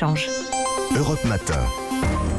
change. Europe Matin,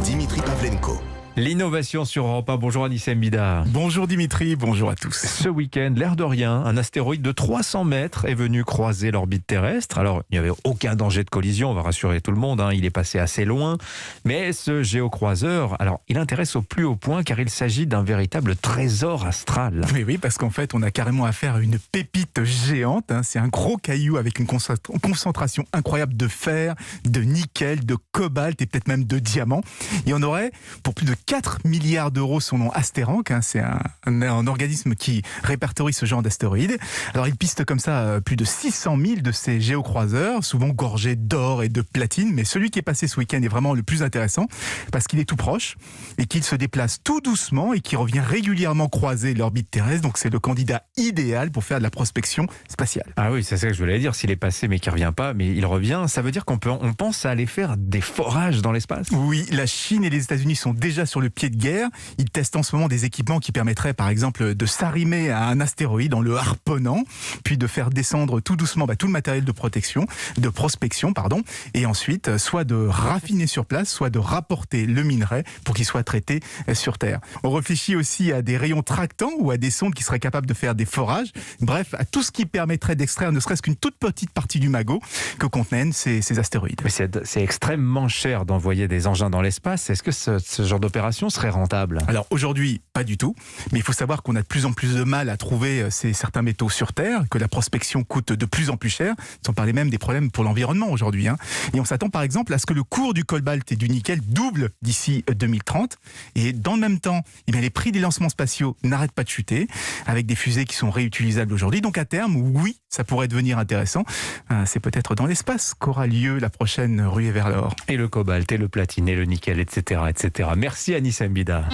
Dimitri Pavlenko. L'innovation sur Europe 1. Bonjour Anissé Mbida. Bonjour Dimitri, bonjour à tous. Ce week-end, l'air de rien, un astéroïde de 300 mètres est venu croiser l'orbite terrestre. Alors, il n'y avait aucun danger de collision, on va rassurer tout le monde, il est passé assez loin. Mais ce géocroiseur, alors, il intéresse au plus haut point car il s'agit d'un véritable trésor astral. Oui, parce qu'en fait, on a carrément affaire à une pépite géante. C'est un gros caillou avec une concentration incroyable de fer, de nickel, de cobalt et peut-être même de diamant. Et on aurait, pour plus de 4 milliards d'euros, son nom Asterank. C'est un organisme qui répertorie ce genre d'astéroïdes. Alors, il piste comme ça plus de 600 000 de ces géocroiseurs, souvent gorgés d'or et de platine. Mais celui qui est passé ce week-end est vraiment le plus intéressant parce qu'il est tout proche et qu'il se déplace tout doucement et qui revient régulièrement croiser l'orbite terrestre. Donc, c'est le candidat idéal pour faire de la prospection spatiale. Ah oui, c'est ça que je voulais dire. S'il est passé mais qu'il ne revient pas, mais il revient, ça veut dire qu'on pense à aller faire des forages dans l'espace? Oui, la Chine et les États-Unis sont déjà sur le pied de guerre. Ils testent en ce moment des équipements qui permettraient, par exemple, de s'arrimer à un astéroïde en le harponnant, puis de faire descendre tout doucement tout le matériel de prospection, et ensuite, soit de raffiner sur place, soit de rapporter le minerai pour qu'il soit traité sur Terre. On réfléchit aussi à des rayons tractants ou à des sondes qui seraient capables de faire des forages. Bref, à tout ce qui permettrait d'extraire ne serait-ce qu'une toute petite partie du magot que contiennent ces astéroïdes. Mais c'est extrêmement cher d'envoyer des engins dans l'espace. Est-ce que ce genre d'opération serait rentable? Alors aujourd'hui, pas du tout, mais il faut savoir qu'on a de plus en plus de mal à trouver certains métaux sur Terre, que la prospection coûte de plus en plus cher, sans parler même des problèmes pour l'environnement aujourd'hui. Et on s'attend par exemple à ce que le cours du cobalt et du nickel double d'ici 2030, et dans le même temps, les prix des lancements spatiaux n'arrêtent pas de chuter, avec des fusées qui sont réutilisables aujourd'hui. Donc à terme, oui, ça pourrait devenir intéressant. C'est peut-être dans l'espace qu'aura lieu la prochaine ruée vers l'or. Et le cobalt, et le platine, et le nickel, etc. Merci Anissé Mbida.